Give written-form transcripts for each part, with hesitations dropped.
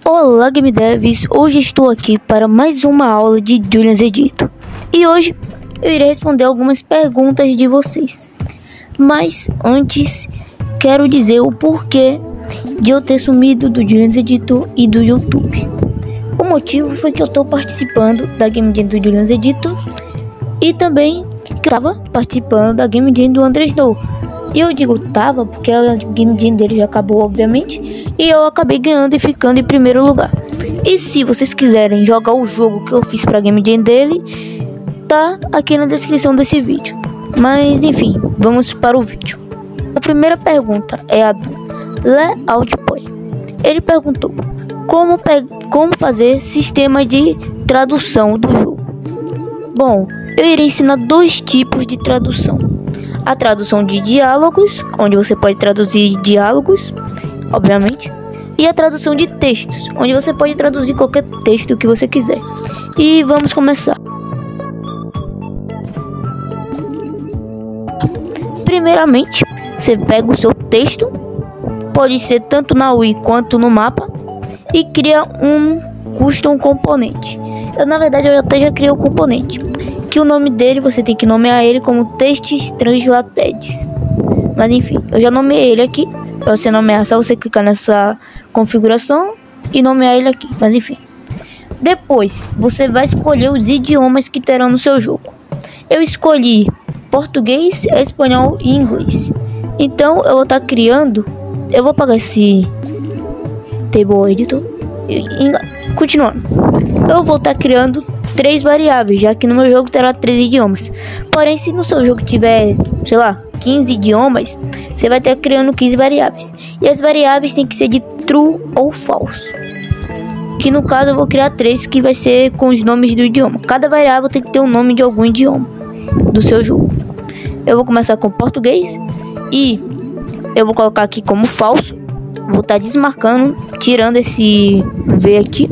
Olá, Game Devs! Hoje estou aqui para mais uma aula de Julian Edito. E hoje eu irei responder algumas perguntas de vocês. Mas antes, quero dizer o porquê de eu ter sumido do Julian Edito e do YouTube. O motivo foi que eu estou participando da Game Jam do Julian Edito e também que eu estava participando da Game Jam do André Snow. E eu digo tava porque a Game Jam dele já acabou, obviamente, e eu acabei ganhando e ficando em primeiro lugar. E se vocês quiserem jogar o jogo que eu fiz pra Game Jam dele, tá aqui na descrição desse vídeo. Mas enfim, vamos para o vídeo. A primeira pergunta é a do Layout Boy. Ele perguntou como fazer sistema de tradução do jogo. Bom, eu irei ensinar dois tipos de tradução. A tradução de diálogos, onde você pode traduzir diálogos, obviamente, e a tradução de textos, onde você pode traduzir qualquer texto que você quiser. E vamos começar. Primeiramente, você pega o seu texto, pode ser tanto na UI quanto no mapa, e cria um custom componente. Na verdade, eu até já criei o componente, que o nome dele você tem que nomear ele como Texts Translated. Mas enfim, eu já nomeei ele aqui. Para você nomear, é só você clicar nessa configuração e nomear ele aqui. Mas enfim, depois você vai escolher os idiomas que terão no seu jogo. Eu escolhi português, espanhol e inglês. Então eu vou estar criando. Eu vou apagar esse table editor. Continuando, eu vou estar criando 3 variáveis, já que no meu jogo terá 3 idiomas. Porém, se no seu jogo tiver, sei lá, 15 idiomas, você vai estar criando 15 variáveis. E as variáveis têm que ser de true ou false. Que no caso eu vou criar 3, que vai ser com os nomes do idioma. Cada variável tem que ter um nome de algum idioma do seu jogo. Eu vou começar com português e eu vou colocar aqui como falso. Vou estar desmarcando, tirando esse V aqui.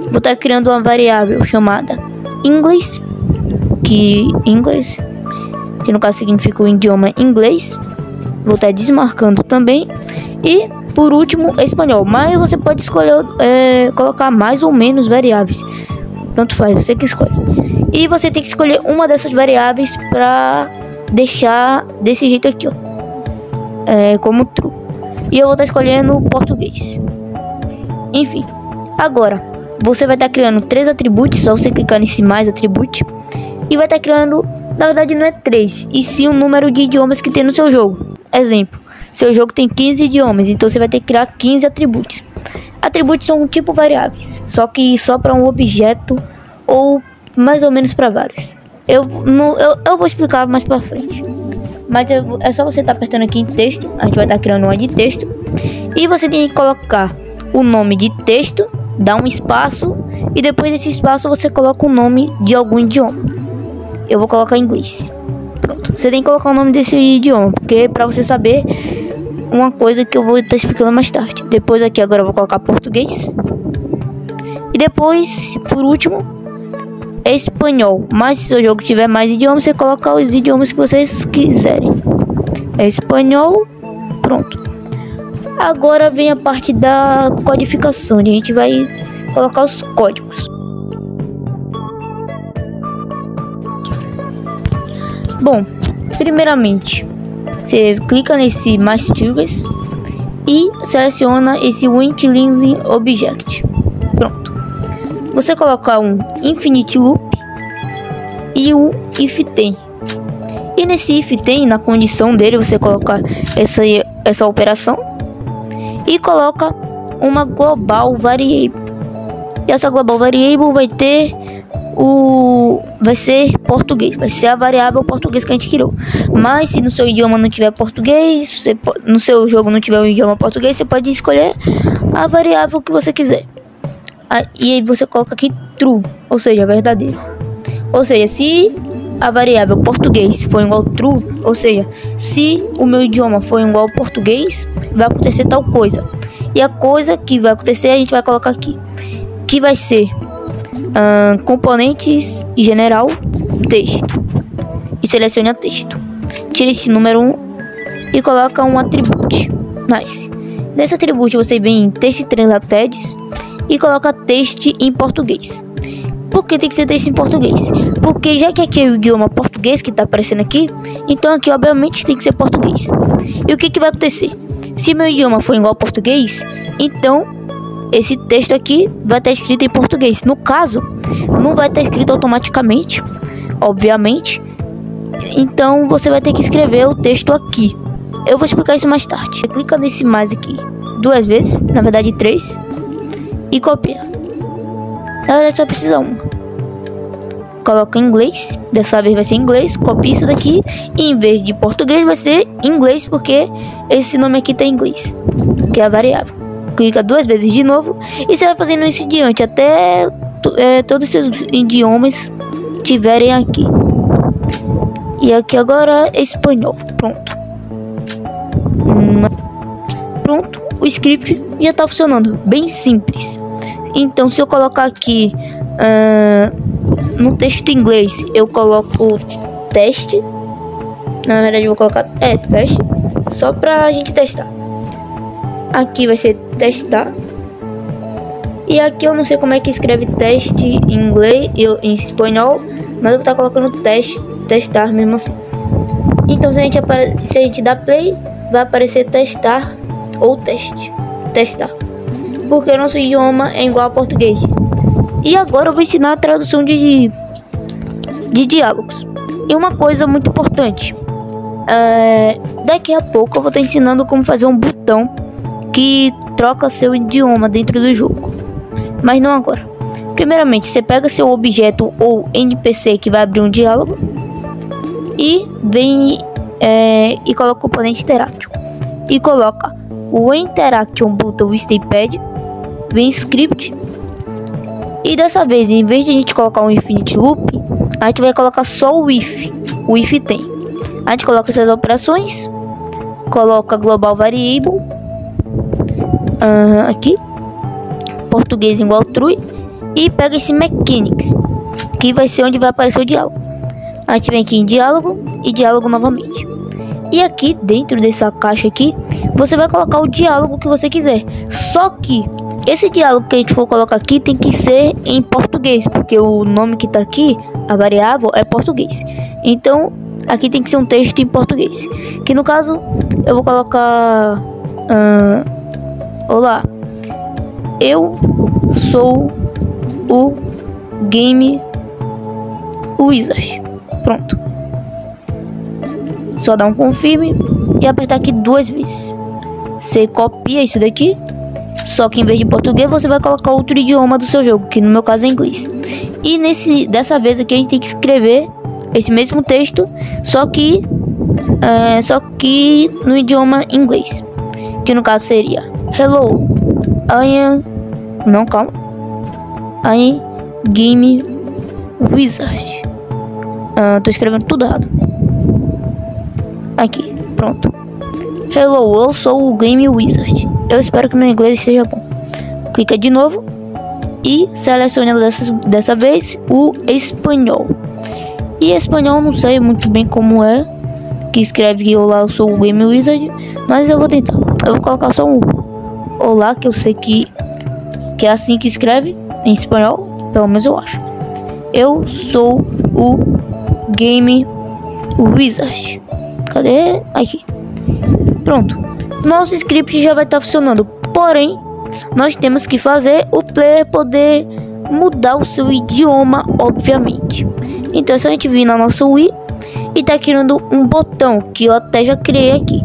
Vou estar criando uma variável chamada English, que no caso significa o idioma inglês. Vou estar desmarcando também. E por último, espanhol. Mas você pode escolher colocar mais ou menos variáveis. Tanto faz, você que escolhe. E você tem que escolher uma dessas variáveis para deixar desse jeito aqui, ó, como true. E eu vou estar escolhendo português. Enfim, agora você vai estar criando 3 atributos. Só você clicar nesse mais atribute. E vai estar criando, na verdade não é 3, e sim o número de idiomas que tem no seu jogo. Exemplo, seu jogo tem 15 idiomas, então você vai ter que criar 15 atributos. Atributos são tipo variáveis, só que só para um objeto ou mais ou menos para vários. Eu vou explicar mais para frente. Mas é só você estar apertando aqui em texto. A gente vai estar criando uma de texto. E você tem que colocar o nome de texto, dar um espaço, e depois desse espaço você coloca o nome de algum idioma. Eu vou colocar inglês. Pronto. Você tem que colocar o nome desse idioma, porque para você saber uma coisa que eu vou estar explicando mais tarde. Depois aqui agora eu vou colocar português. E depois, por último, é espanhol. Mas se seu jogo tiver mais idiomas, você coloca os idiomas que vocês quiserem. É espanhol. Pronto. Agora vem a parte da codificação, onde a gente vai colocar os códigos. Bom, primeiramente você clica nesse mais triggers e seleciona esse Win-Linking Object. Pronto. Você coloca um infinite loop e o if tem. E nesse if tem, na condição dele, você coloca essa operação e coloca uma global variable. E essa global variable vai ser português, vai ser a variável português que a gente criou. Mas se no seu idioma não tiver português, no seu jogo não tiver o idioma português, você pode escolher a variável que você quiser. E aí você coloca aqui true, ou seja, verdadeiro. Ou seja, se a variável português for igual true, ou seja, se o meu idioma for igual ao português, vai acontecer tal coisa. E a coisa que vai acontecer a gente vai colocar aqui, que vai ser componentes general texto. E selecione texto. Tire esse número 1 e coloca um atributo. Nice. Nesse atributo você vem em texto translated e coloca texto em português. Por que tem que ser texto em português? Porque já que aqui é o idioma português que está aparecendo aqui, então aqui obviamente tem que ser português. E o que vai acontecer? Se meu idioma for igual ao português, então esse texto aqui vai estar escrito em português. No caso, não vai estar escrito automaticamente, obviamente. Então você vai ter que escrever o texto aqui. Eu vou explicar isso mais tarde. Você clica nesse mais aqui 2 vezes, na verdade 3, e copia. Na verdade só precisa uma. Coloca em inglês, dessa vez vai ser em inglês, copia isso daqui, e em vez de português vai ser inglês, porque esse nome aqui tá em inglês, que é a variável. Clica 2 vezes de novo, e você vai fazendo isso diante, até todos os seus idiomas tiverem aqui. E aqui agora é espanhol, pronto. Pronto, o script já tá funcionando, bem simples. Então se eu colocar aqui no texto em inglês, eu coloco teste. Na verdade eu vou colocar teste, só pra gente testar. Aqui vai ser testar. E aqui eu não sei como é que escreve teste em inglês, em espanhol, mas eu vou estar colocando testar mesmo assim. Então se a gente dar play, vai aparecer testar ou testar, porque o nosso idioma é igual ao português. E agora eu vou ensinar a tradução de diálogos. E uma coisa muito importante, daqui a pouco eu vou estar ensinando como fazer um botão que troca seu idioma dentro do jogo, mas não agora. Primeiramente, você pega seu objeto ou NPC que vai abrir um diálogo e vem e coloca o componente interaction e coloca o interaction button staypad, vem script, e dessa vez, em vez de a gente colocar um infinite loop, a gente vai colocar só o if tem. A gente coloca essas operações, coloca global variable, aqui português igual true, e pega esse mechanics, que vai ser onde vai aparecer o diálogo. A gente vem aqui em diálogo e diálogo novamente. E aqui dentro dessa caixa aqui, você vai colocar o diálogo que você quiser. Só que esse diálogo que a gente for colocar aqui tem que ser em português, porque o nome que tá aqui, a variável, é português. Então aqui tem que ser um texto em português, que no caso eu vou colocar olá, eu sou o Game Wizard. Pronto. Só dá um confirme e apertar aqui 2 vezes. Você copia isso daqui, só que em vez de português você vai colocar outro idioma do seu jogo, que no meu caso é inglês. E dessa vez aqui a gente tem que escrever esse mesmo texto, só que no idioma inglês, que no caso seria hello, I am Game Wizard. Tô escrevendo tudo errado. Aqui, pronto. Hello, eu sou o Game Wizard. Eu espero que meu inglês seja bom. Clica de novo e seleciona dessa vez o espanhol. E espanhol não sei muito bem como é que escreve olá, eu sou o Game Wizard, mas eu vou tentar. Eu vou colocar só um olá, que eu sei que é assim que escreve em espanhol, pelo menos eu acho. Eu sou o Game Wizard. Cadê? Aqui. Pronto. Nosso script já vai estar funcionando. Porém, nós temos que fazer o player poder mudar o seu idioma, obviamente. Então é só a gente vir na nossa Wii e tá criando um botão que eu até já criei aqui.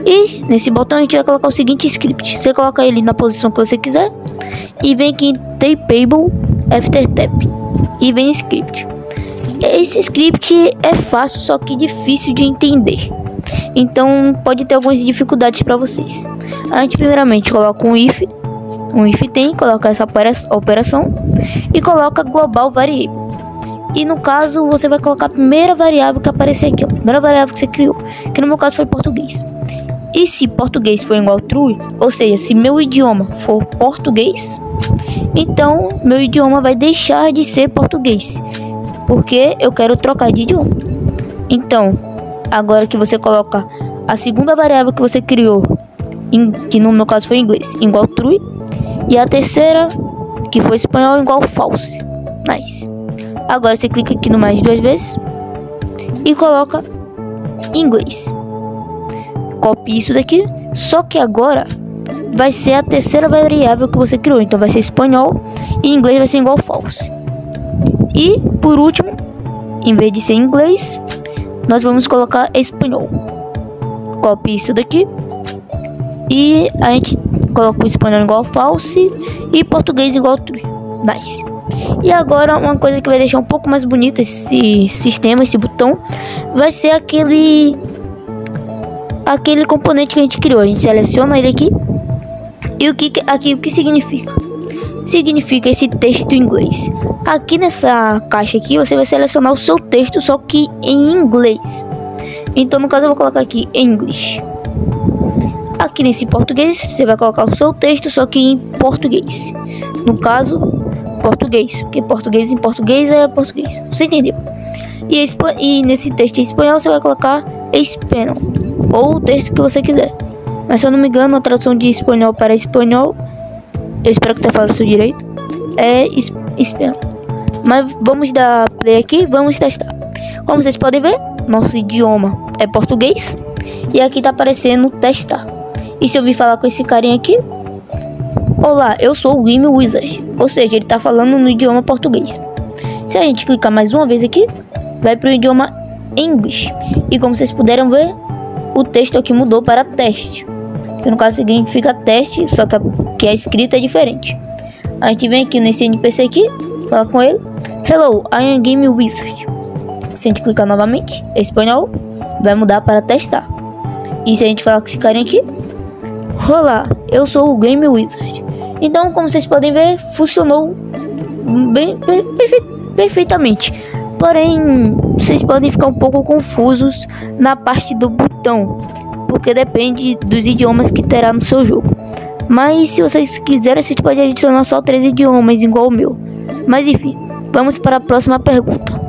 E nesse botão a gente vai colocar o seguinte script. Você coloca ele na posição que você quiser e vem aqui em Tapable After Tap e vem script. Esse script é fácil, só que difícil de entender. Então pode ter algumas dificuldades para vocês. A gente primeiramente coloca um if tem, coloca essa operação e coloca global variable. E no caso você vai colocar a primeira variável que aparecer aqui, a primeira variável que você criou, que no meu caso foi português. E se português for igual true, ou seja, se meu idioma for português, então meu idioma vai deixar de ser português, porque eu quero trocar de idioma. Então, agora que você coloca a segunda variável que você criou que no meu caso foi inglês, igual true. E a terceira, que foi espanhol, igual false. Nice. Agora você clica aqui no mais 2 vezes e coloca inglês. Copie isso daqui, só que agora vai ser a terceira variável que você criou. Então vai ser espanhol e inglês vai ser igual false. E por último, em vez de ser inglês, nós vamos colocar espanhol. Copie isso daqui e a gente coloca o espanhol igual false e português igual true. Nice. E agora uma coisa que vai deixar um pouco mais bonito esse sistema, esse botão, vai ser aquele componente que a gente criou. A gente seleciona ele aqui. E o que significa? Significa esse texto em inglês. Aqui nessa caixa aqui você vai selecionar o seu texto, só que em inglês. Então no caso eu vou colocar aqui English. Aqui nesse português você vai colocar o seu texto, só que em português. No caso, português, porque português em português é português. Você entendeu? E nesse texto em espanhol você vai colocar espanhol, ou o texto que você quiser. Mas se eu não me engano, a tradução de espanhol para espanhol, eu espero que tenha falado isso direito, é espanhol. Mas vamos dar play aqui, vamos testar. Como vocês podem ver, nosso idioma é português. E aqui tá aparecendo testar. E se eu vir falar com esse carinha aqui: olá, eu sou o Game Wizard. Ou seja, ele tá falando no idioma português. Se a gente clicar mais uma vez aqui, vai pro idioma English. E como vocês puderam ver, o texto aqui mudou para teste, que no caso significa teste, só que a escrita é diferente. A gente vem aqui nesse NPC aqui, fala com ele: hello, I am Game Wizard. Se a gente clicar novamente, é espanhol, vai mudar para testar. E se a gente falar com esse carinha aqui: olá, eu sou o Game Wizard. Então, como vocês podem ver, funcionou perfeitamente. Porém, vocês podem ficar um pouco confusos na parte do botão, porque depende dos idiomas que terá no seu jogo. Mas se vocês quiserem, vocês podem adicionar só 3 idiomas igual o meu. Mas enfim, vamos para a próxima pergunta.